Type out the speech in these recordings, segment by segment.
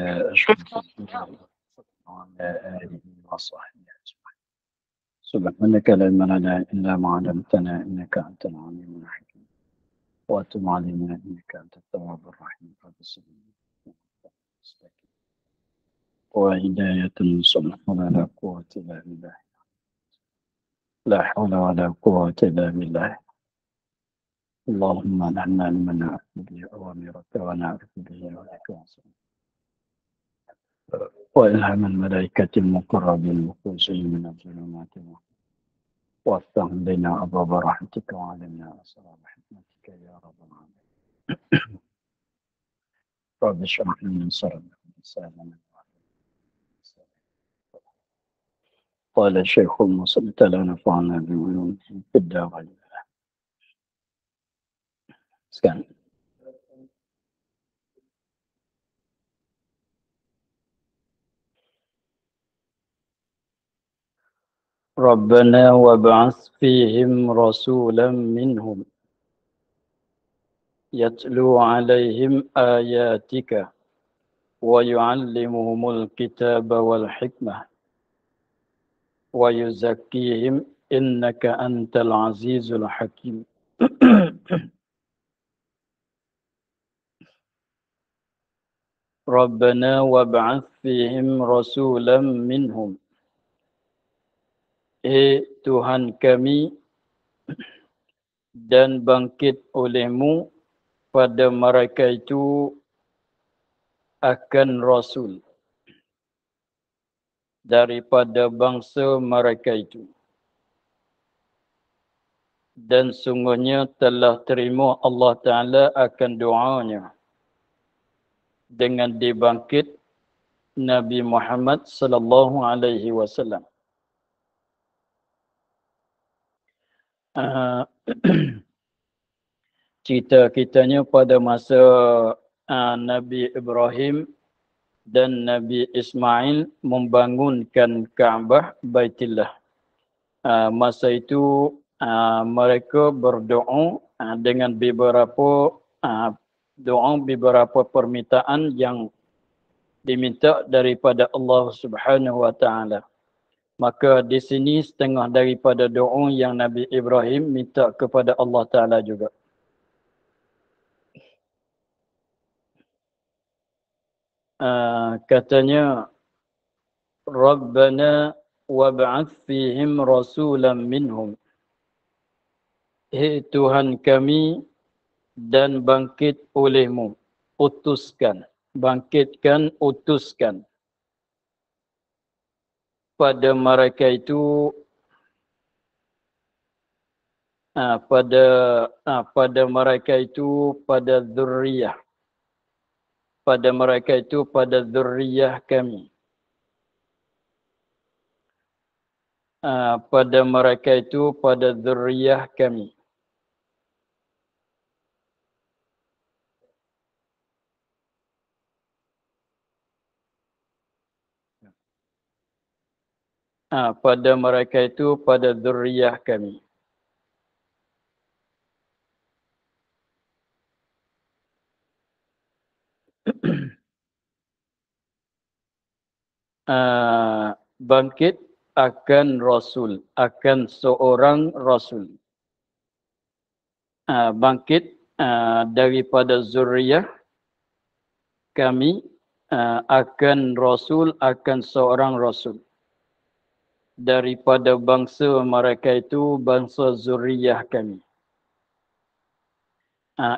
أشرف الأنبياء وعلى آله وصحبه أجمعين. سبحانك لا علم لنا إلا ما علمتنا إنك أنت العليم الحكيم وتب علينا إنك أنت التواب الرحيم رب العالمين وهداية صلح ولا قوة إلا بالله لا حول ولا قوة إلا بالله اللهم نعنا لمن نعرف به أوامرك ونعرف به ولك وإلهام الملائكة المقربين المخلصين من الظلمات وافتح لنا أبواب رحمتك وعلمنا أسرار حكمتك يا رب العالمين. رب اشرح لي صدري ويسر قال الشيخ المصلي تعالى نفعنا بعلومه في الدارين. Sekarang. ربنا وابعث فيهم رسولا منهم يتلو عليهم آياتك ويعلمهم الكتاب والحكمة ويزكيهم إنك أنت العزيز الحكيم. ربنا وابعث فيهم رسولا منهم. Tuhan kami, dan bangkit olehmu pada mereka itu akan Rasul daripada bangsa mereka itu. Dan sungguhnya telah terima Allah Ta'ala akan doanya dengan dibangkit Nabi Muhammad sallallahu alaihi wasallam. Cita-kitanya pada masa Nabi Ibrahim dan Nabi Ismail membangunkan Kaabah Baitullah. Masa itu mereka berdoa dengan beberapa beberapa permintaan yang diminta daripada Allah Subhanahu wa taala. Maka di sini setengah daripada doa yang Nabi Ibrahim minta kepada Allah Ta'ala juga. Katanya, Rabbana wab'ath fihim rasulan minhum. Tuhan kami, dan bangkit olehmu. Utuskan. Bangkitkan, utuskan. Pada mereka itu pada mereka itu pada dzurriyyah, pada mereka itu pada dzurriyyah kami, pada mereka itu pada dzurriyyah kami. Pada mereka itu pada dzurriyyah kami. Bangkit akan Rasul, akan seorang Rasul. Bangkit daripada zuriyah kami akan Rasul, akan seorang Rasul. Daripada bangsa mereka itu bangsa zuriyah kami.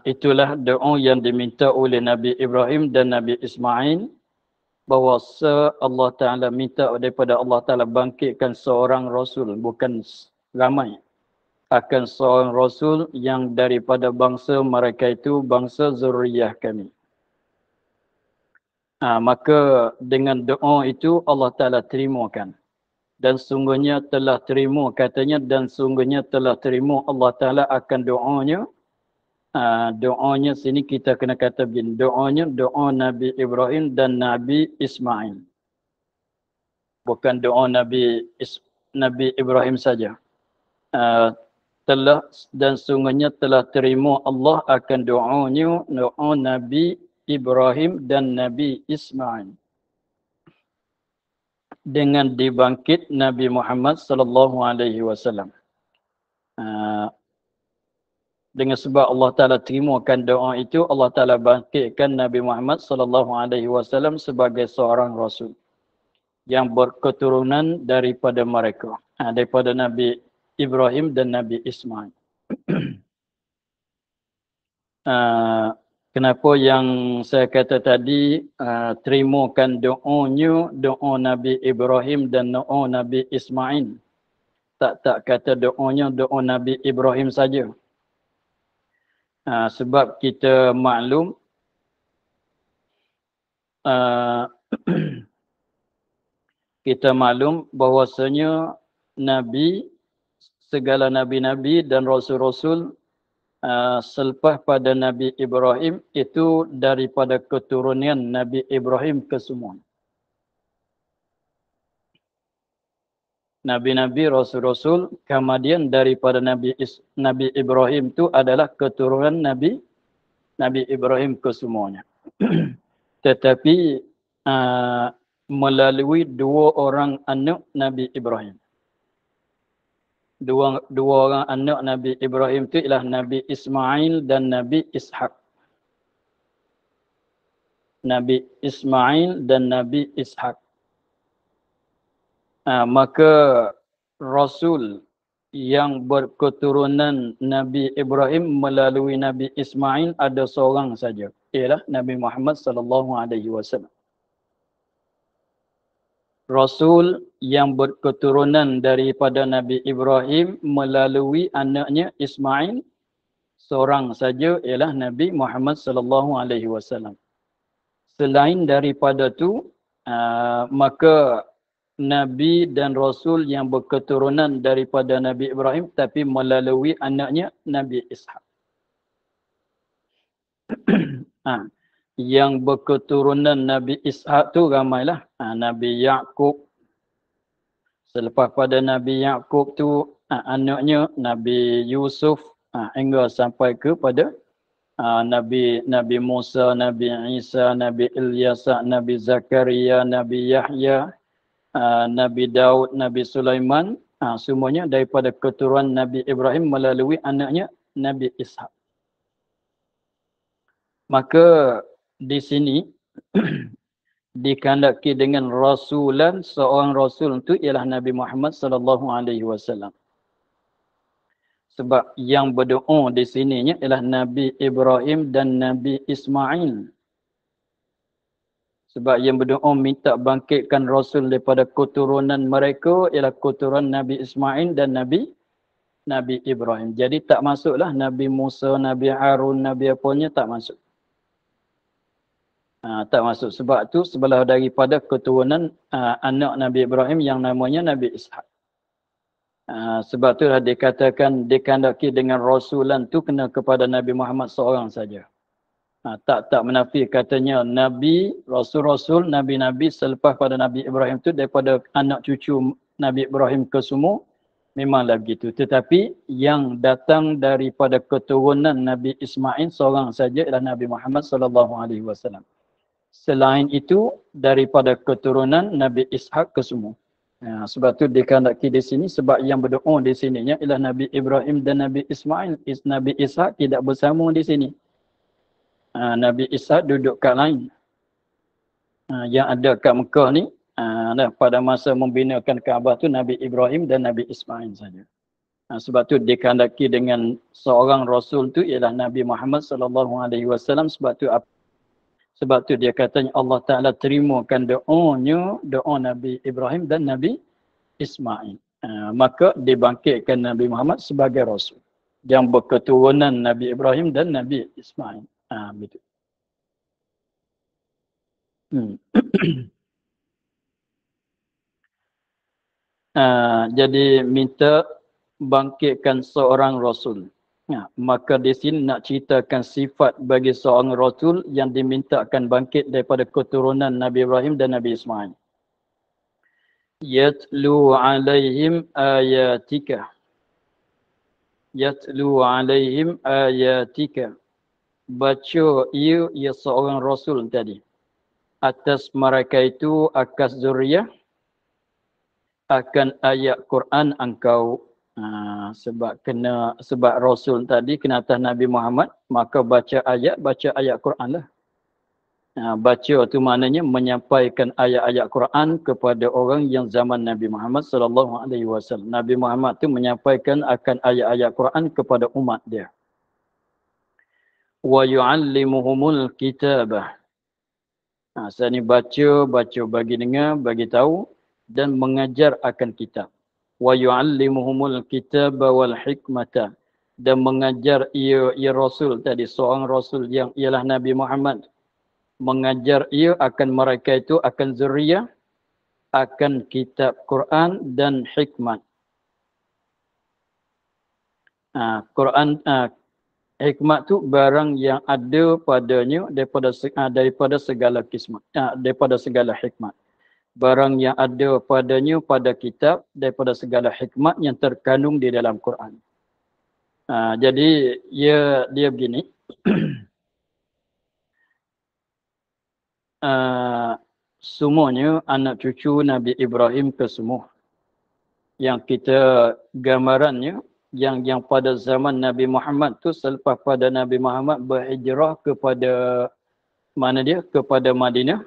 Itulah doa yang diminta oleh Nabi Ibrahim dan Nabi Ismail, bahawa Allah Ta'ala minta daripada Allah Ta'ala bangkitkan seorang Rasul, bukan ramai. Akan seorang Rasul yang daripada bangsa mereka itu bangsa zuriyah kami. Maka dengan doa itu Allah Ta'ala terimakan. Dan sungguhnya telah terima, katanya, dan sungguhnya telah terima Allah Ta'ala akan doanya. Doanya sini kita kena kata begini, doanya doa Nabi Ibrahim dan Nabi Ismail. Bukan doa Nabi Ibrahim saja. Telah dan sungguhnya telah terima Allah akan doanya, doa Nabi Ibrahim dan Nabi Ismail dengan dibangkit Nabi Muhammad sallallahu alaihi wasallam. Dengan sebab Allah Taala terimakan doa itu, Allah Taala bangkitkan Nabi Muhammad sallallahu alaihi wasallam sebagai seorang rasul yang berketurunan daripada mereka, daripada Nabi Ibrahim dan Nabi Ismail. Kenapa yang saya kata tadi terimakan doanya, doa Nabi Ibrahim dan doa Nabi Ismail. Tak kata doanya doa Nabi Ibrahim saja. Sebab kita maklum kita maklum bahwasanya Nabi, segala Nabi-Nabi dan Rasul-Rasul selepas pada Nabi Ibrahim itu daripada keturunan Nabi Ibrahim kesemua. Nabi-Nabi, Rasul-Rasul, kemudian daripada Nabi Ibrahim itu adalah keturunan Nabi Ibrahim kesemuanya. Tetapi melalui dua orang anak Nabi Ibrahim. Dua orang anak Nabi Ibrahim itu ialah Nabi Ismail dan Nabi Ishak. Nabi Ismail dan Nabi Ishak. Maka Rasul yang berketurunan Nabi Ibrahim melalui Nabi Ismail ada seorang saja, ialah Nabi Muhammad sallallahu alaihi wasallam. Rasul yang berketurunan daripada Nabi Ibrahim melalui anaknya Ismail seorang saja, ialah Nabi Muhammad sallallahu alaihi wasallam. Selain daripada itu, maka Nabi dan Rasul yang berketurunan daripada Nabi Ibrahim tapi melalui anaknya Nabi Ishak. Yang berketurunan Nabi Ishak tu ramailah. Nabi Yaqub. Selepas pada Nabi Yaqub tu anaknya Nabi Yusuf hingga sampai kepada Nabi Musa, Nabi Isa, Nabi Ilyas, Nabi Zakaria, Nabi Yahya, Nabi Daud, Nabi Sulaiman, semuanya daripada keturunan Nabi Ibrahim melalui anaknya Nabi Ishak. Maka di sini dikandaki dengan rasulan, seorang rasul itu ialah Nabi Muhammad sallallahu alaihi wasallam. Sebab yang berdoa di sininya ialah Nabi Ibrahim dan Nabi Ismail. Sebab yang berdoa minta bangkitkan Rasul daripada keturunan mereka ialah keturunan Nabi Ismail dan Nabi Ibrahim. Jadi tak masuklah Nabi Musa, Nabi Harun, Nabi apanya tak masuk. Tak masuk. Sebab tu sebelah daripada keturunan anak Nabi Ibrahim yang namanya Nabi Ishak. Sebab tu dikatakan dikandaki dengan Rasulan tu kena kepada Nabi Muhammad seorang saja. Tak menafi katanya Nabi, Rasul-Rasul, Nabi-Nabi selepas pada Nabi Ibrahim tu daripada anak cucu Nabi Ibrahim ke semua, memanglah begitu. Tetapi yang datang daripada keturunan Nabi Ismail seorang saja ialah Nabi Muhammad sallallahu alaihi wasallam. Selain itu daripada keturunan Nabi Ishak ke semua. Sebab tu dikandaki di sini, sebab yang berdoa di sininya ialah Nabi Ibrahim dan Nabi Ismail. Nabi Ishak tidak bersama di sini. Nabi Ishak duduk kat lain. Yang ada kat Mekah ni, pada masa membinakan Kaabah tu Nabi Ibrahim dan Nabi Ismail saja. Sebab tu dikandaki dengan seorang rasul tu ialah Nabi Muhammad sallallahu alaihi wasallam. Sebab tu dia katanya Allah Taala terimakan doanya, doa Nabi Ibrahim dan Nabi Ismail. Maka dibangkitkan Nabi Muhammad sebagai rasul yang berketurunan Nabi Ibrahim dan Nabi Ismail. Betul. Jadi minta bangkitkan seorang rasul. Maka di sini nak ceritakan sifat bagi seorang rasul yang dimintakan bangkit daripada keturunan Nabi Ibrahim dan Nabi Ismail. Yatlu alaihim ayatika. Yatlu alaihim ayatika. baca ia seorang rasul tadi atas mereka itu akas zuriyah akan ayat Quran engkau. Sebab rasul tadi kena atas Nabi Muhammad, maka baca ayat Quran lah. Baca tu maknanya menyampaikan ayat-ayat Quran kepada orang yang zaman Nabi Muhammad sallallahu alaihi wasallam. Nabi Muhammad tu menyampaikan akan ayat-ayat Quran kepada umat dia. Wa yu'allimuhumul kitabah. Saya ni baca bagi dengar, bagi tahu dan mengajar akan kitab. Wa yu'allimuhumul kitaba wal hikmata, dan mengajar ia rasul tadi, seorang rasul yang ialah Nabi Muhammad, mengajar ia akan mereka itu akan zuriyah, akan kitab Quran dan hikmat. Hikmat tu barang yang ada padanya daripada segala kismat, daripada segala hikmat. Barang yang ada padanya pada kitab daripada segala hikmat yang terkandung di dalam Quran. Jadi dia begini. Semuanya anak cucu Nabi Ibrahim kesemua. Yang kita gambarannya yang pada zaman Nabi Muhammad tu, selepas pada Nabi Muhammad berhijrah kepada mana dia? Kepada Madinah.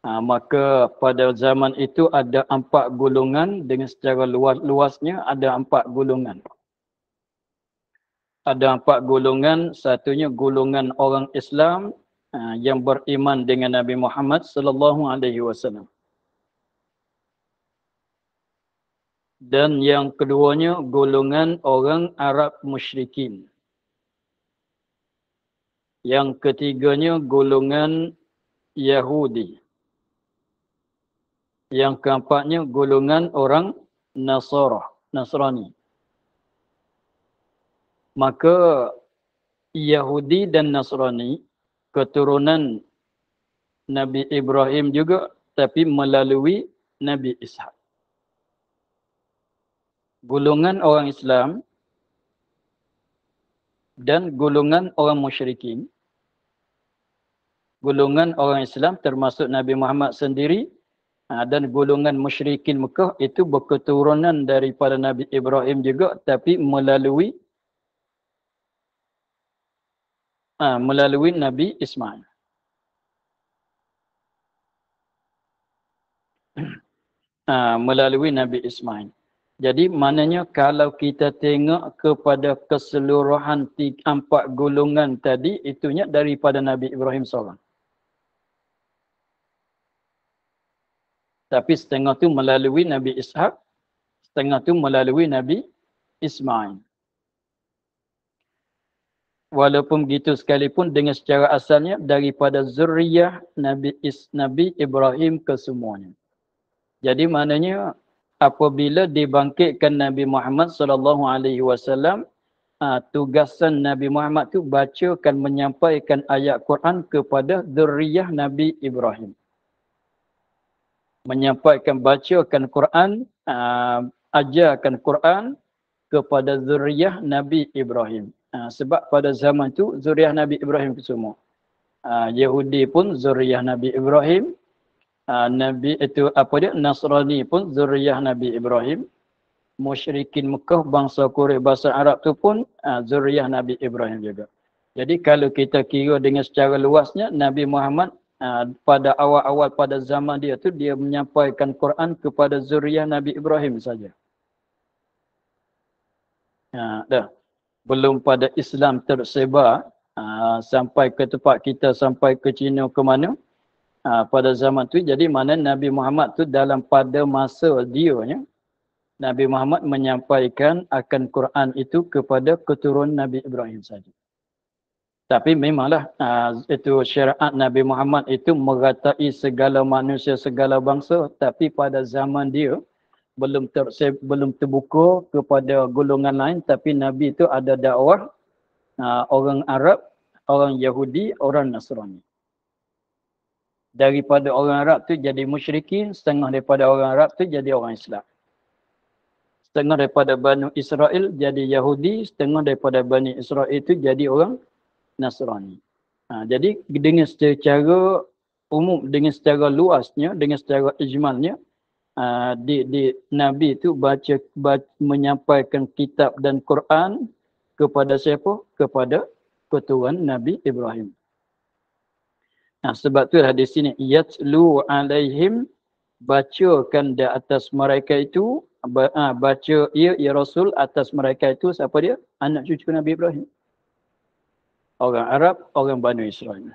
Maka pada zaman itu ada 4 golongan dengan secara luasnya ada 4 golongan. Ada 4 golongan. Satunya golongan orang Islam yang beriman dengan Nabi Muhammad sallallahu alaihi wasallam. Dan yang keduanya golongan orang Arab musyrikin. Yang ketiganya golongan Yahudi. Yang keempatnya golongan orang Nasrani. Maka Yahudi dan Nasrani keturunan Nabi Ibrahim juga, tapi melalui Nabi Ishaq. Golongan orang Islam dan golongan orang musyrikin. Golongan orang Islam termasuk Nabi Muhammad sendiri, dan golongan musyrikin Mekah itu berketurunan daripada Nabi Ibrahim juga, tapi melalui Nabi Ismail. Melalui Nabi Ismail. Jadi maknanya kalau kita tengok kepada keseluruhan 4 golongan tadi, itunya daripada Nabi Ibrahim seorang. Tapi setengah tu melalui Nabi Ishaq, setengah tu melalui Nabi Ismail. Walaupun begitu sekalipun dengan secara asalnya daripada zuriyah Nabi Ibrahim kesemuanya. Jadi maknanya apabila dibangkitkan Nabi Muhammad sallallahu alaihi wasallam, tugasan Nabi Muhammad tu bacakan, menyampaikan ayat Quran kepada zuriyah Nabi Ibrahim. Menyampaikan, bacakan Quran, ajarkan Quran kepada zuriyah Nabi Ibrahim. Sebab pada zaman tu zuriyah Nabi Ibrahim itu semua. Yahudi pun zuriyah Nabi Ibrahim. Nasrani pun zuriyah Nabi Ibrahim. Musyrikin Mekah, bangsa Quraisy, bahasa Arab tu pun zuriyah Nabi Ibrahim juga. Jadi kalau kita kira dengan secara luasnya, Nabi Muhammad pada awal-awal pada zaman dia tu, dia menyampaikan Quran kepada zuriyah Nabi Ibrahim saja. Belum pada Islam tersebar sampai ke tempat kita, sampai ke China, ke mana pada zaman tu. Jadi mana Nabi Muhammad tu dalam pada masa dia, Nabi Muhammad menyampaikan akan Quran itu kepada keturunan Nabi Ibrahim saja. Tapi memanglah itu syariat Nabi Muhammad itu meratai segala manusia, segala bangsa. Tapi pada zaman dia belum terbuka kepada golongan lain. Tapi Nabi itu ada dakwah orang Arab, orang Yahudi, orang Nasrani. Daripada orang Arab tu jadi musyrikin, setengah daripada orang Arab tu jadi orang Islam. Setengah daripada Bani Israel jadi Yahudi, setengah daripada Bani Israel itu jadi orang Nasrani. Jadi dengan secara umum, dengan secara luasnya, dengan secara ijmalnya, di Nabi itu baca menyampaikan kitab dan Quran kepada siapa? Kepada keturunan Nabi Ibrahim. Sebab itulah di sini yatlu alaihim, bacakan di atas mereka itu, baca ya Rasul atas mereka itu, siapa dia? Anak cucu Nabi Ibrahim. Orang Arab, orang Bani Israel.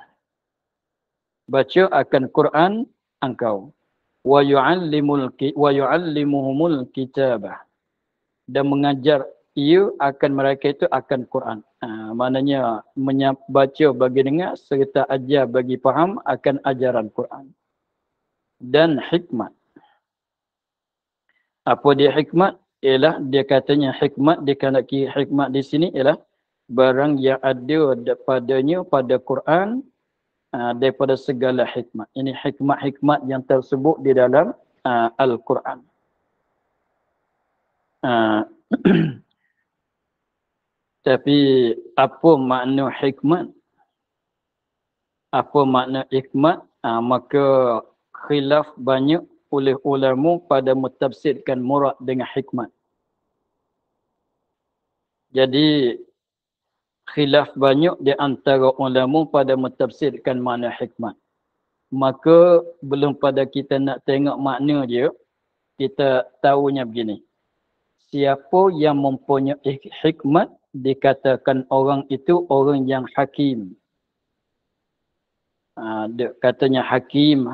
Baca akan Quran engkau. Wa yu'allimuhumul kitabah. Dan mengajar ia akan mereka itu akan Quran. Maknanya baca bagi dengar serta ajar bagi faham akan ajaran Quran. Dan hikmat. Apa dia hikmat? Ialah dia katanya hikmat, dia kandaki hikmat di sini ialah barang yang ada padanya pada Quran daripada segala hikmat. Ini hikmat-hikmat yang tersebut di dalam Al-Quran. Tapi apa makna hikmat? Apa makna hikmat? Maka khilaf banyak oleh ulama pada mentafsirkan murad dengan hikmat. Jadi khilaf banyak di antara ulama pada mentafsirkan makna hikmat. Maka belum pada kita nak tengok makna dia, kita tahunya begini. Siapa yang mempunyai hikmat, dikatakan orang itu orang yang hakim. Katanya hakim,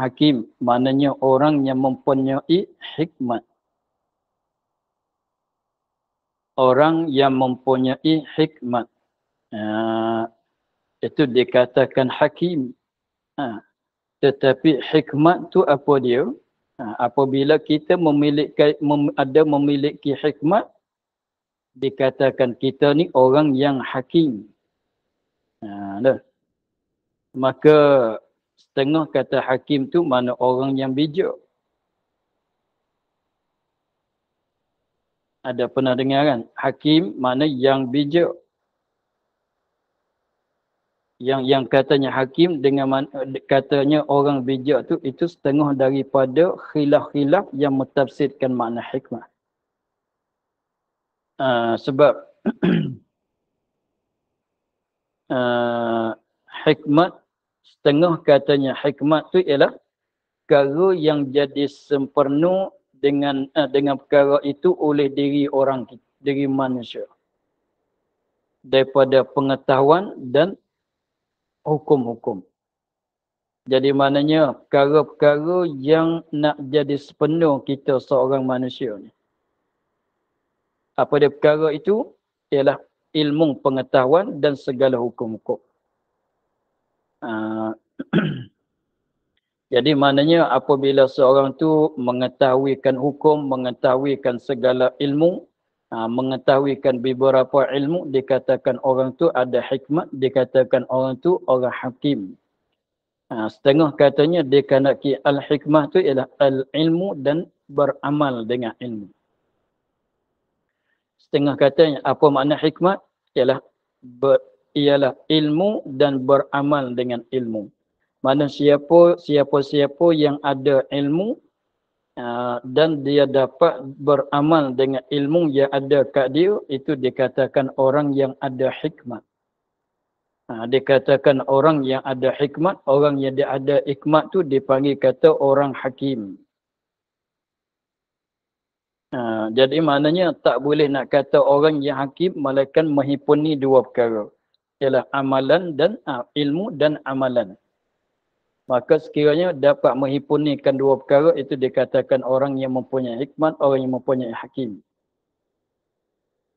maknanya orang yang mempunyai hikmat. Orang yang mempunyai hikmat. Itu dikatakan hakim. Tetapi hikmat tu apa dia? Apabila kita memiliki hikmat, dikatakan kita ni orang yang hakim. Maka setengah kata hakim tu mana orang yang bijak. Ada pernah dengar kan? Hakim mana yang bijak. Yang katanya hakim dengan katanya orang bijak tu, itu setengah daripada khilaf-khilaf yang mentafsirkan makna hikmah. Sebab hikmat, setengah katanya hikmat tu ialah perkara yang jadi sempurna dengan perkara itu oleh diri manusia. Daripada pengetahuan dan hukum-hukum. Jadi maknanya perkara-perkara yang nak jadi sepenuh kita seorang manusia ni. Apa dia perkara itu? Ialah ilmu pengetahuan dan segala hukum-hukum. Jadi maknanya apabila seorang tu mengetahuikan hukum, mengetahuikan segala ilmu, mengetahuikan beberapa ilmu, dikatakan orang tu ada hikmat, dikatakan orang tu orang hakim. Setengah katanya dikandaki al-hikmah tu ialah al-ilmu dan beramal dengan ilmu. Setengah katanya apa makna hikmat? Ialah ilmu dan beramal dengan ilmu. Mana siapa yang ada ilmu dan dia dapat beramal dengan ilmu yang ada kat dia, itu dikatakan orang yang ada hikmat. Dikatakan orang yang ada hikmat, orang yang dia ada hikmat tu dipanggil kata orang hakim. Jadi maknanya tak boleh nak kata orang yang hakim melainkan menghimpuni dua perkara. Ialah amalan dan ilmu dan amalan. Maka sekiranya dapat menghimpunikan dua perkara, itu dikatakan orang yang mempunyai hikmat, orang yang mempunyai hakim.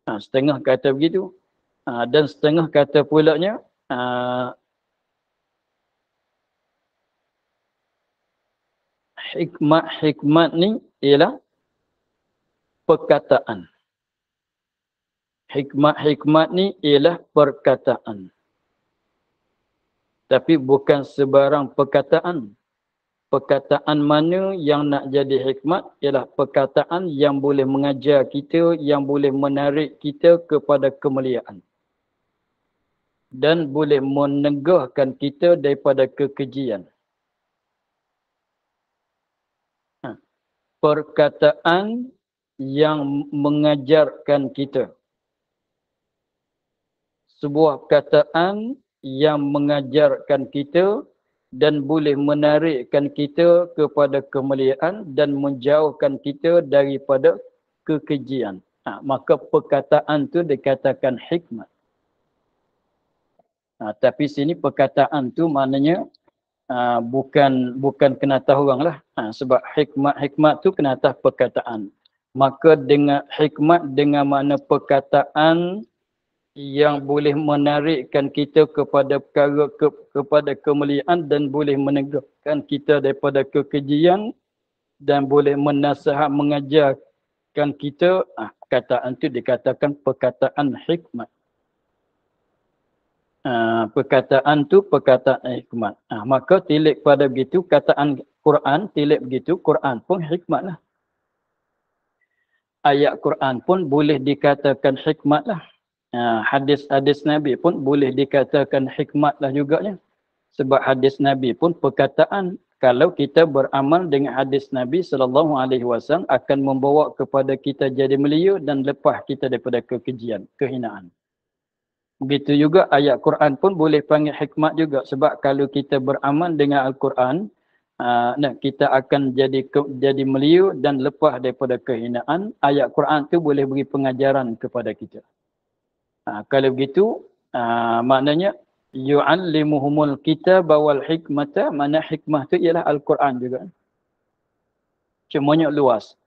Setengah kata begitu. Dan setengah kata pulanya, hikmat ni ialah perkataan. Hikmat ni ialah perkataan. Tapi bukan sebarang perkataan. Perkataan mana yang nak jadi hikmat ialah perkataan yang boleh mengajar kita, yang boleh menarik kita kepada kemuliaan. dan boleh menegahkan kita daripada kekejian. Perkataan yang mengajarkan kita. Sebuah kataan yang mengajarkan kita dan boleh menarikkan kita kepada kemuliaan dan menjauhkan kita daripada kekejian. Maka perkataan tu dikatakan hikmat. Tapi sini perkataan tu maknanya bukan kena tahu orang lah. Sebab hikmat tu kena atas perkataan. Maka dengan hikmat dengan makna perkataan yang boleh menarikkan kita kepada perkara kepada kemuliaan dan boleh menegakkan kita daripada kekejian dan boleh menasihat mengajarkan kita, perkataan itu dikatakan perkataan hikmat. Perkataan tu perkataan hikmat. Maka tilik pada begitu kataan Quran, tilik begitu Quran pun hikmatlah. Ayat Quran pun boleh dikatakan hikmatlah. Hadis-hadis Nabi pun boleh dikatakan hikmatlah juganya. Sebab hadis Nabi pun perkataan, kalau kita beramal dengan hadis Nabi SAW akan membawa kepada kita jadi mulia dan lepas kita daripada kekejian, kehinaan. Begitu juga ayat Quran pun boleh panggil hikmat juga. Sebab kalau kita beramal dengan Al-Quran, kita akan jadi mulia dan lepas daripada kehinaan. Ayat Quran tu boleh beri pengajaran kepada kita. Kalau begitu, maknanya yu'allimuhumul kitab wal hikmata, mana hikmah tu ialah Al-Quran juga. Cumanya luas.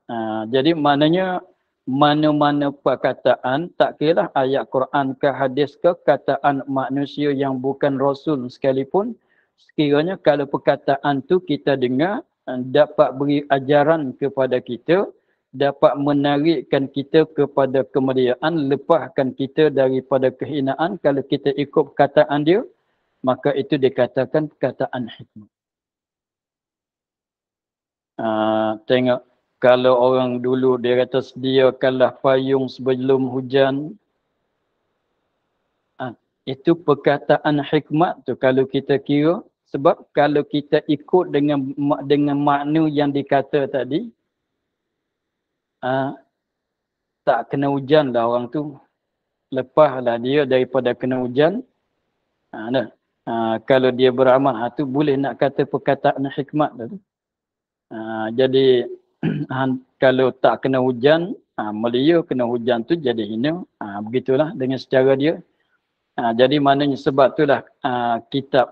Jadi maknanya mana-mana perkataan, tak kira ayat Quran ke hadis ke kataan manusia yang bukan Rasul sekalipun, sekiranya kalau perkataan tu kita dengar, dapat beri ajaran kepada kita, dapat menarikkan kita kepada kemuliaan, lepaskan kita daripada kehinaan. Kalau kita ikut perkataan dia, maka itu dikatakan perkataan hikmah. Tengok, kalau orang dulu dia kata sediakanlah payung sebelum hujan, itu perkataan hikmat tu kalau kita kira. Sebab kalau kita ikut dengan makna yang dikata tadi, tak kena hujan lah orang tu. Lepaslah dia daripada kena hujan. Kalau dia beramal, tu boleh nak kata perkataan hikmat tu. Jadi kalau tak kena hujan, mulia, kena hujan tu jadi hina. Begitulah dengan secara dia. Jadi maknanya sebab itulah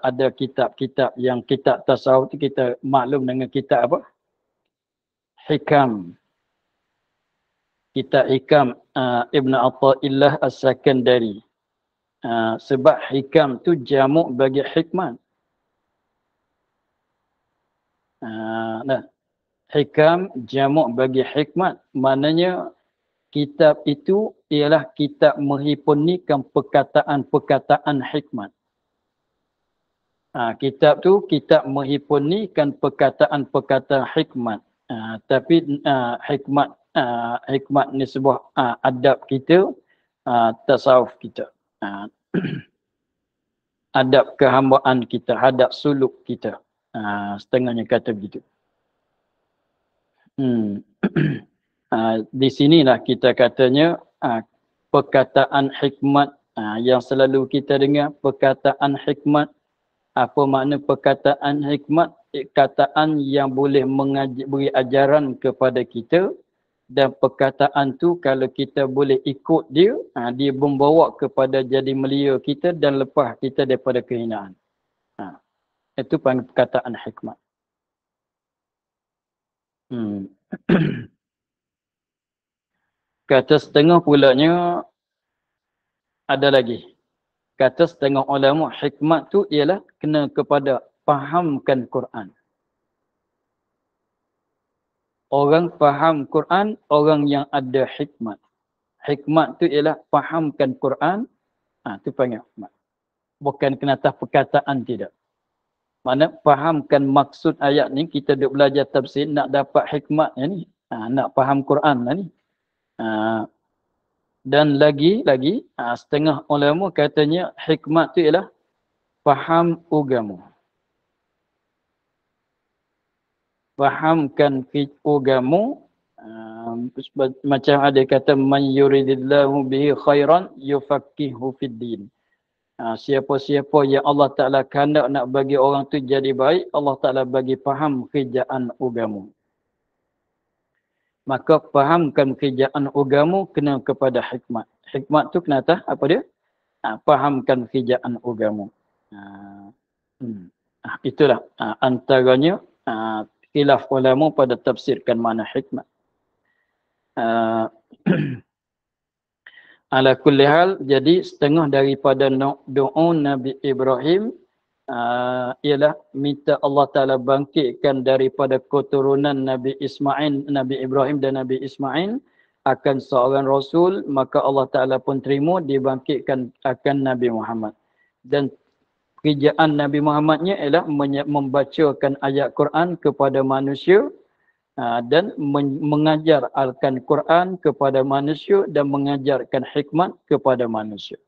ada kitab-kitab yang kitab tasawuf tu kita maklum dengan kitab apa? Hikam. Kitab Hikam Ibn Atha'illah As-Sakandari. Sebab hikam tu jamuk bagi hikmat. Hikam jamuk bagi hikmat. Maknanya kitab itu ialah kitab menghimpunkan perkataan-perkataan hikmat. Kitab tu kitab menghimpunkan perkataan-perkataan hikmat. Tapi hikmat ni sebuah adab kita, tasawuf kita. Adab kehambaan kita, adab suluk kita. Setengahnya kata begitu. Di sinilah kita katanya perkataan hikmat yang selalu kita dengar. Perkataan hikmat, apa makna perkataan hikmat? Kataan yang boleh beri ajaran kepada kita. Dan perkataan tu kalau kita boleh ikut dia, dia membawa kepada jadi mulia kita dan lepas kita daripada kehinaan. Itu panggil perkataan hikmat. Kata setengah pulanya ada lagi. Kata setengah ulama, hikmat tu ialah kena kepada fahamkan Quran. Orang faham Quran, orang yang ada hikmat. Hikmat tu ialah fahamkan Quran, tu panggil hikmat. Bukan kena atas perkataan, tidak. Mana fahamkan maksud ayat ni, kita duk belajar tafsir, nak dapat hikmat ni, nak faham Quran lah ni. Dan lagi setengah ulama katanya hikmat tu ialah faham agama. Fahamkan agama, macam ada kata man yuridillahu bihi khairan yufaqihu fid din. Siapa-siapa yang Allah Ta'ala kehendak nak bagi orang tu jadi baik, Allah Ta'ala bagi faham kerjaan agama. Maka fahamkan kerjaan agama kena kepada hikmat. Hikmat tu kena atas apa dia? Fahamkan kerjaan agama. Itulah antaranya khilaf ulama pada tafsirkan makna hikmat. Ala kulli hal, jadi setengah daripada doa Nabi Ibrahim ialah minta Allah Ta'ala bangkitkan daripada keturunan Nabi Ismail, Nabi Ibrahim dan Nabi Ismail akan seorang Rasul, maka Allah Ta'ala pun terima dibangkitkan akan Nabi Muhammad. Dan kerjaan Nabi Muhammadnya ialah membacakan ayat Quran kepada manusia dan mengajar Al-Quran kepada manusia dan mengajarkan hikmat kepada manusia.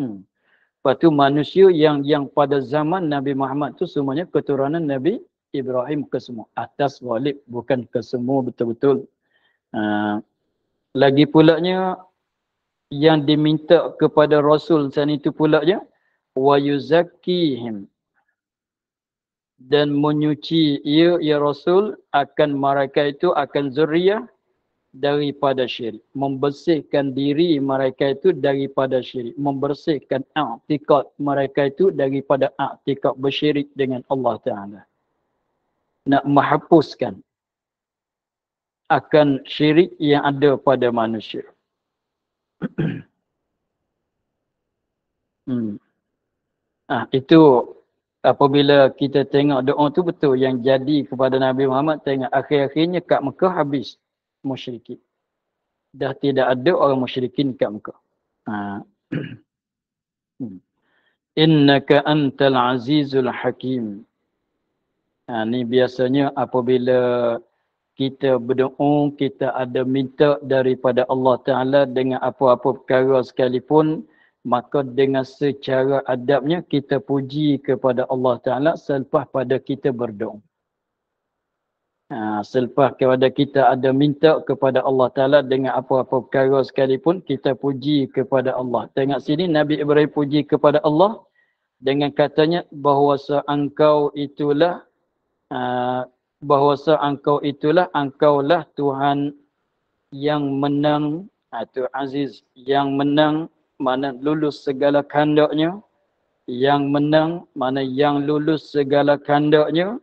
Lepas tu manusia yang pada zaman Nabi Muhammad tu semuanya keturunan Nabi Ibrahim ke semua. Atas walid, bukan ke semua betul-betul. Lagi pulanya yang diminta kepada Rasul sana itu pulanya wa yuzakkihim, dan menyuci ia ya Rasul akan mereka itu, akan zuriat daripada syirik, membersihkan diri mereka itu daripada syirik, membersihkan i'tikad mereka itu daripada i'tikad bersyirik dengan Allah Ta'ala, nak menghapuskan akan syirik yang ada pada manusia. Itu apabila kita tengok doa tu betul yang jadi kepada Nabi Muhammad, tengok akhir-akhirnya kat Mekah habis musyrikin. Dah tidak ada orang musyrikin kat Mekah. Innaka antal azizul hakim. Ni biasanya apabila kita berdoa, kita ada minta daripada Allah Ta'ala dengan apa-apa perkara sekalipun, maka dengan secara adabnya kita puji kepada Allah Ta'ala selepas pada kita berdoa. Selepas kepada kita ada minta kepada Allah Ta'ala dengan apa-apa perkara sekalipun, kita puji kepada Allah. Tengok sini Nabi Ibrahim puji kepada Allah dengan katanya bahawasa engkau itulah engkaulah Tuhan yang menang, atau Aziz, yang menang mana lulus segala kehendaknya, yang menang mana yang lulus segala kehendaknya,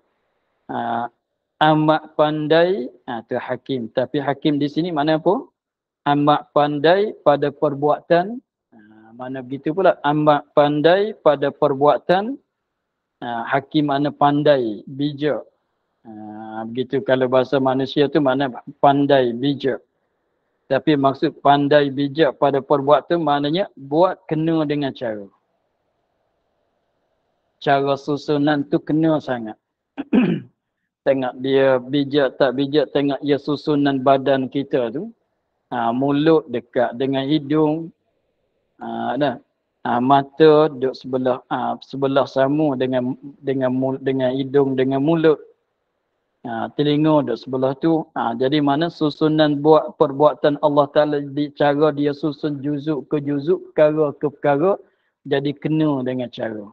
amat pandai, itu hakim. Tapi hakim di sini mana apa? Amat pandai pada perbuatan, mana begitu pula, amat pandai pada perbuatan, hakim mana pandai, bijak. Begitu kalau bahasa manusia tu mana pandai, bijak. Tapi maksud pandai bijak pada perbuatan maknanya buat kena dengan cara. Cara susunan tu kena sangat. Tengok dia bijak tak bijak, tengok dia susunan badan kita tu. Mulut dekat dengan hidung. Mata duduk sebelah sama dengan hidung dengan mulut. Telinga duduk sebelah tu. Jadi mana susunan buat perbuatan Allah Ta'ala, cara dia susun juzuk ke juzuk, perkara ke perkara, jadi kena dengan cara.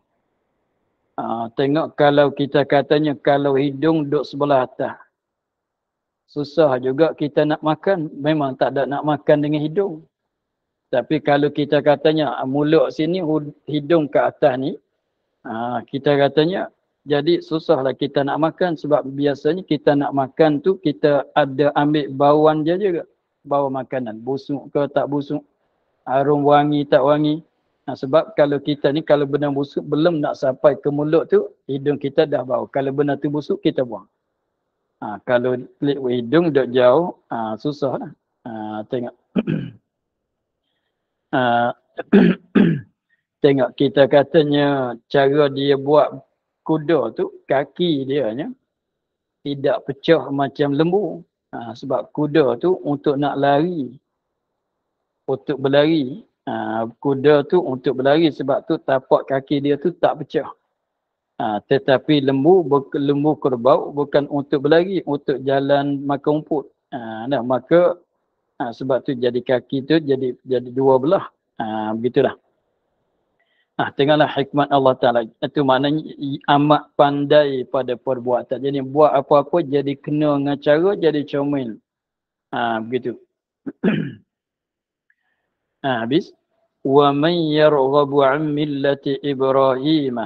Tengok kalau kita katanya kalau hidung duduk sebelah atas, susah juga kita nak makan. Memang tak ada nak makan dengan hidung. Tapi kalau kita katanya mulut sini, hidung ke atas ni, kita katanya jadi susahlah kita nak makan, sebab biasanya kita nak makan tu kita ada ambil bauan dia juga. Bau makanan, busuk ke tak busuk, harum wangi tak wangi. Sebab kalau kita ni, kalau benda busuk belum nak sampai ke mulut tu, hidung kita dah bau. Kalau benda tu busuk, kita buang. Kalau klik hidung duduk jauh, susah lah. Tengok. Tengok kita katanya cara dia buat kuda tu, kaki dia tidak pecah macam lembu. Sebab kuda tu untuk nak lari, untuk berlari. Kuda tu untuk berlari sebab tu tapak kaki dia tu tak pecah. Tetapi lembu kerbau bukan untuk berlari, untuk jalan makan rumput. Maka sebab tu jadi kaki tu jadi dua belah. Begitulah. Tengoklah hikmat Allah Ta'ala. Itu maknanya amat pandai pada perbuatan. Jadi buat apa-apa jadi kena dengan cara, jadi comel. Begitu. Habis. وَمَنْ يَرْغَبُ عَنْ مِلَّةِ إِبْرَاهِيمَ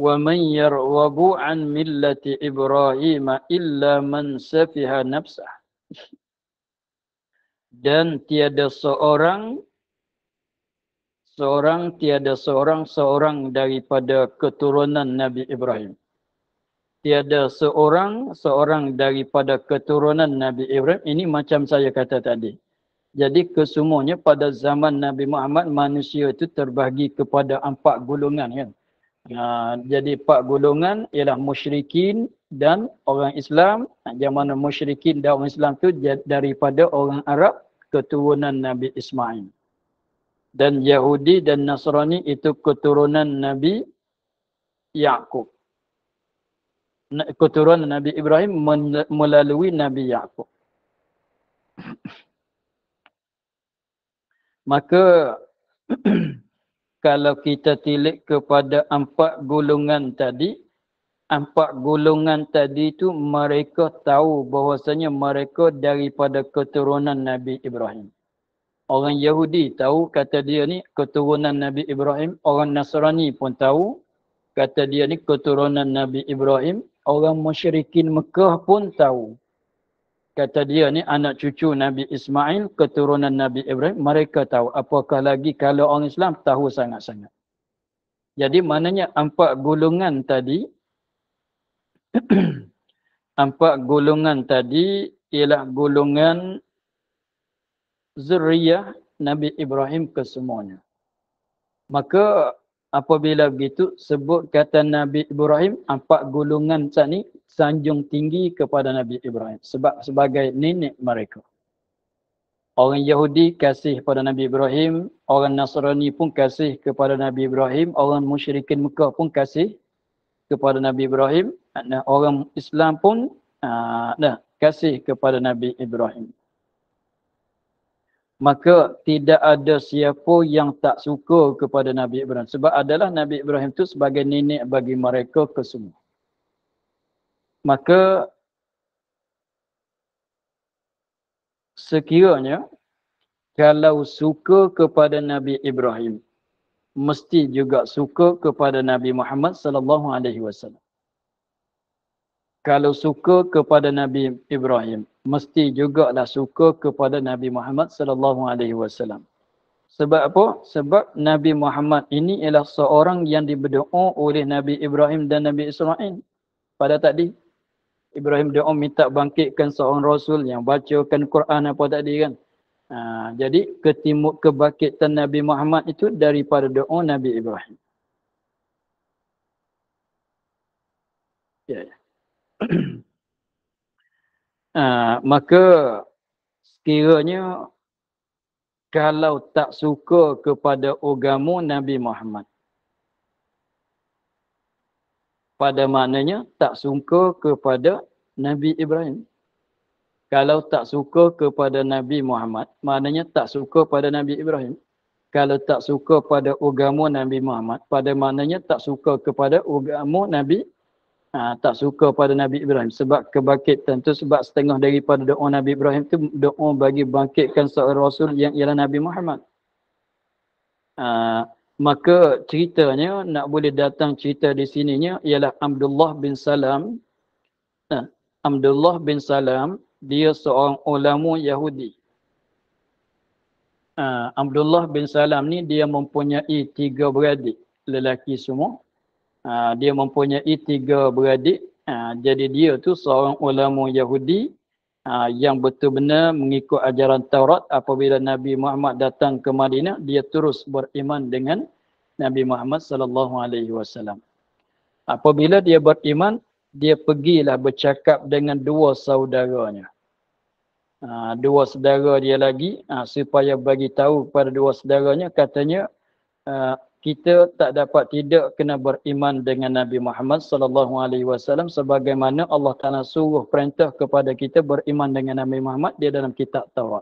وَمَنْ يَرْغَبُ عَنْ مِلَّةِ إِبْرَاهِيمَ إِلَّا مَنْ سَفِهَ نَفْسَهُ. Dan tiada seorang daripada keturunan Nabi Ibrahim. Tiada seorang daripada keturunan Nabi Ibrahim. Ini macam saya kata tadi. Jadi kesemuanya pada zaman Nabi Muhammad, manusia itu terbahagi kepada 4 golongan kan. Jadi 4 golongan ialah musyrikin dan orang Islam. Yang mana musyrikin dan orang Islam itu daripada orang Arab, keturunan Nabi Ismail. Dan Yahudi dan Nasrani itu keturunan Nabi Yaqub. Keturunan Nabi Ibrahim melalui Nabi Yaqub. Maka kalau kita tilik kepada 4 golongan tadi, 4 golongan tadi itu mereka tahu bahawasanya mereka daripada keturunan Nabi Ibrahim. Orang Yahudi tahu, kata dia ni keturunan Nabi Ibrahim. Orang Nasrani pun tahu, kata dia ni keturunan Nabi Ibrahim. Orang musyrikin Mekah pun tahu, kata dia ni anak cucu Nabi Ismail, keturunan Nabi Ibrahim. Mereka tahu. Apakah lagi kalau orang Islam tahu sangat-sangat. Jadi maknanya 4 golongan tadi, 4 golongan tadi ialah golongan zuriyah Nabi Ibrahim kesemuanya. Maka apabila begitu, sebut kata Nabi Ibrahim, 4 golongan tadi sanjung tinggi kepada Nabi Ibrahim. Sebab sebagai nenek mereka. Orang Yahudi kasih kepada Nabi Ibrahim. Orang Nasrani pun kasih kepada Nabi Ibrahim. Orang musyrikin Mekah pun kasih kepada Nabi Ibrahim. Orang Islam pun kasih kepada Nabi Ibrahim. Maka tidak ada siapa yang tak suka kepada Nabi Ibrahim. Sebab adalah Nabi Ibrahim itu sebagai nenek bagi mereka kesemua. Maka sekiranya kalau suka kepada Nabi Ibrahim, mesti juga suka kepada Nabi Muhammad sallallahu alaihi wasallam. Kalau suka kepada Nabi Ibrahim, mesti jugalah suka kepada Nabi Muhammad sallallahu alaihi wasallam. Sebab apa? Sebab Nabi Muhammad ini ialah seorang yang diberdoa oleh Nabi Ibrahim dan Nabi Ismail. Pada tadi Ibrahim doa minta bangkitkan seorang rasul yang bacakan Quran apa tadi kan. Jadi kebangkitan Nabi Muhammad itu daripada doa Nabi Ibrahim. Ya. Maka sekiranya kalau tak suka kepada agama Nabi Muhammad, pada maknanya tak suka kepada Nabi Ibrahim. Kalau tak suka kepada Nabi Muhammad, maknanya tak suka pada Nabi Ibrahim. Kalau tak suka pada agama Nabi Muhammad, pada maknanya tak suka kepada agama Nabi tak suka pada Nabi Ibrahim. Sebab kebangkitan tu, sebab setengah daripada doa Nabi Ibrahim tu doa bagi bangkitkan seorang Rasul yang ialah Nabi Muhammad. Maka ceritanya, nak boleh datang cerita di sininya ialah Abdullah bin Salam. Abdullah bin Salam, dia seorang ulama Yahudi. Abdullah bin Salam ni dia mempunyai 3 beradik lelaki semua. Dia mempunyai 3 beradik. Jadi dia tu seorang ulama Yahudi yang betul-benar mengikut ajaran Taurat. Apabila Nabi Muhammad datang ke Madinah, dia terus beriman dengan Nabi Muhammad sallallahu alaihi wasallam. Apabila dia beriman, dia pergilah bercakap dengan dua saudaranya. Dua saudara dia lagi, supaya bagi tahu kepada dua saudaranya, katanya, kita tak dapat tidak kena beriman dengan Nabi Muhammad sallallahu alaihi wasallam sebagaimana Allah Taala suruh perintah kepada kita beriman dengan Nabi Muhammad dia dalam kitab Taurat.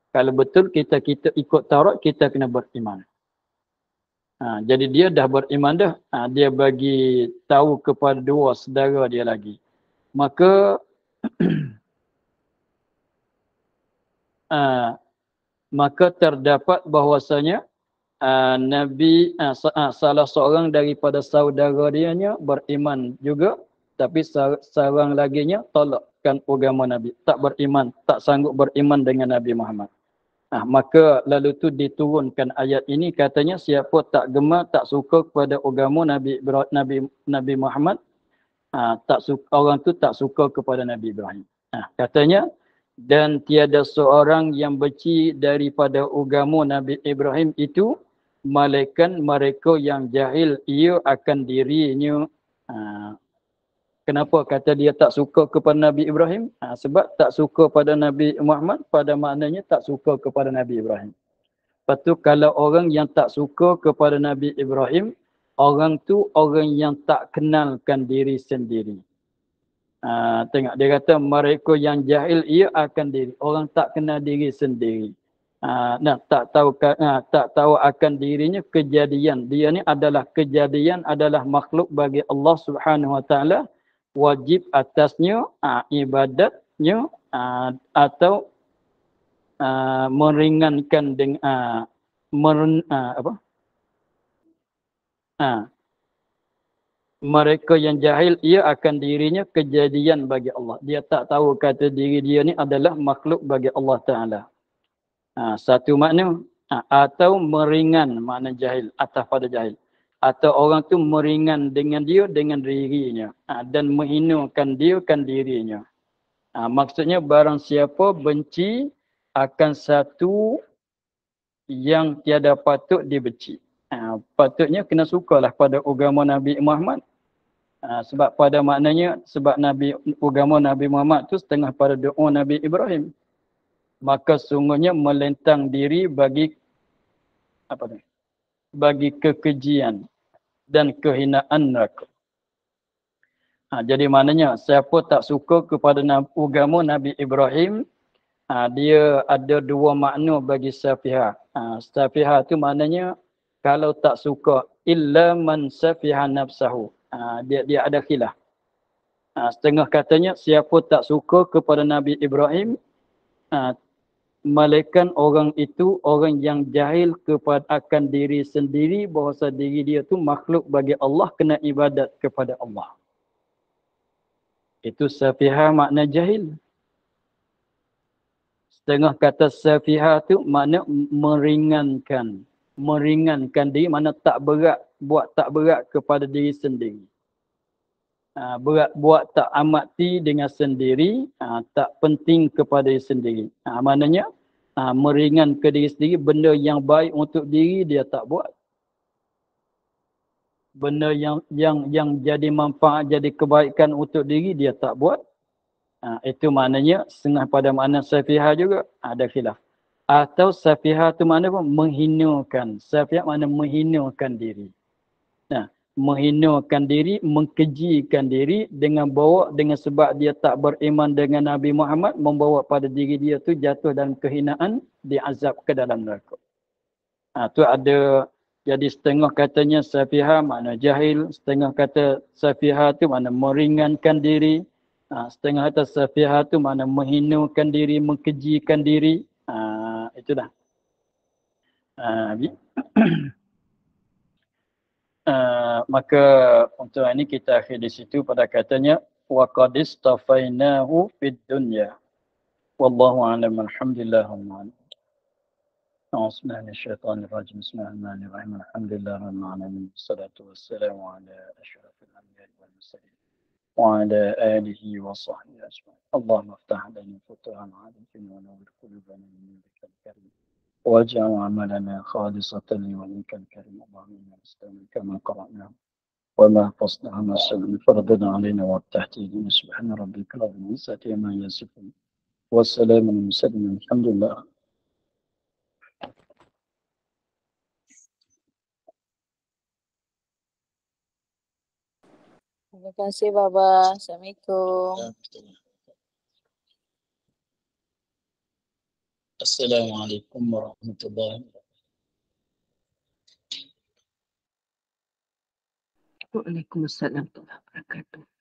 Kalau betul kita ikut Taurat, kita kena beriman. Jadi dia dah beriman dah. Dia bagi tahu kepada dua saudara dia lagi. Maka maka terdapat bahwasanya Nabi salah seorang daripada saudara dianya beriman juga, tapi seorang laginya tolakkan agama Nabi, tak beriman, tak sanggup beriman dengan Nabi Muhammad. Maka lalu tu diturunkan ayat ini, katanya siapa tak gemar, tak suka kepada agama Nabi Muhammad, tak suka, orang tu tak suka kepada Nabi Ibrahim. Katanya, dan tiada seorang yang benci daripada agama Nabi Ibrahim itu malaikat mereka yang jahil ia akan dirinya. Kenapa kata dia tak suka kepada Nabi Ibrahim? Sebab tak suka pada Nabi Muhammad pada maknanya tak suka kepada Nabi Ibrahim. Lepas tu kalau orang yang tak suka kepada Nabi Ibrahim, orang tu orang yang tak kenalkan diri sendiri. Tengok dia kata mereka yang jahil ia akan diri. Orang tak kenal diri sendiri. Tak tahu akan dirinya kejadian. Dia ni adalah kejadian, adalah makhluk bagi Allah Subhanahu Wa Taala. Wajib atasnya ibadatnya atau meringankan dengan mereka yang jahil ia akan dirinya kejadian bagi Allah. Dia tak tahu kata diri dia ni adalah makhluk bagi Allah Taala. Satu makna atau meringan, makna jahil atas pada jahil. Atau orang tu meringan dengan dia dengan dirinya dan menghinakan dia kan dirinya. Maksudnya barang siapa benci akan satu yang tiada patut dibenci. Patutnya kena sukalah pada agama Nabi Muhammad. Sebab pada maknanya, sebab agama Nabi Muhammad tu setengah pada doa Nabi Ibrahim. Maka sungguhnya melentang diri bagi kekejian dan kehinaan neraka. Jadi maknanya siapa tak suka kepada agama Nabi Ibrahim, dia ada dua makna bagi safiha. Safiha tu maknanya kalau tak suka, illa man safiha nafsahu. Dia ada khilaf. Setengah katanya siapa tak suka kepada Nabi Ibrahim, malaikat orang itu orang yang jahil kepada akan diri sendiri bahawa diri dia tu makhluk bagi Allah, kena ibadat kepada Allah. Itu safiha makna jahil. Setengah kata safiha tu makna meringankan. Meringankan diri, makna tak berat, buat tak berat kepada diri sendiri. Buat tak amati dengan sendiri, tak penting kepada diri sendiri. Maknanya meringan ke diri sendiri, benda yang baik untuk diri dia tak buat. Benda yang jadi manfaat, jadi kebaikan untuk diri dia tak buat. Itu maknanya setengah pada makna safiha juga ada khilaf. Atau safiha tu makna apa? Menghinakan. Safiha makna menghinakan diri. Menghinakan diri, mengkejikan diri dengan sebab dia tak beriman dengan Nabi Muhammad, membawa pada diri dia tu jatuh dalam kehinaan, diazab ke dalam neraka. Tu ada, jadi setengah katanya safiha makna jahil, setengah kata safiha tu makna meringankan diri, setengah kata safiha tu makna menghinakan diri, mengkejikan diri. Itulah. Maka untuk ini kita akhir di situ pada katanya wa qad istafainahu fid dunya wallahu a'lam. Alhamdulillah. Bismillahirrahmanirrahim. Bismillahirrahmanirrahim. Alhamdulillahirabbil alamin. Wassalatu wassalamu ala asyrafil anbiya'i wal mursalin wa ala alihi wa sahbihi ajma'in. Allahumma iftah lana futuhan 'arifin wa nawwir qulubana min nurikal karim. واجعل عملنا خالصة لوجهك الكريم اللهم استعين كما قرأنا وما حفظنا عن السبيل فرضنا علينا والتحتيجين سبحان ربك رب العزة عما يصفون والسلام على المرسلين الحمد لله. Terima kasih Baba. Assalamualaikum. Assalamualaikum warahmatullahi wabarakatuh. Waalaikumsalam warahmatullahi wabarakatuh.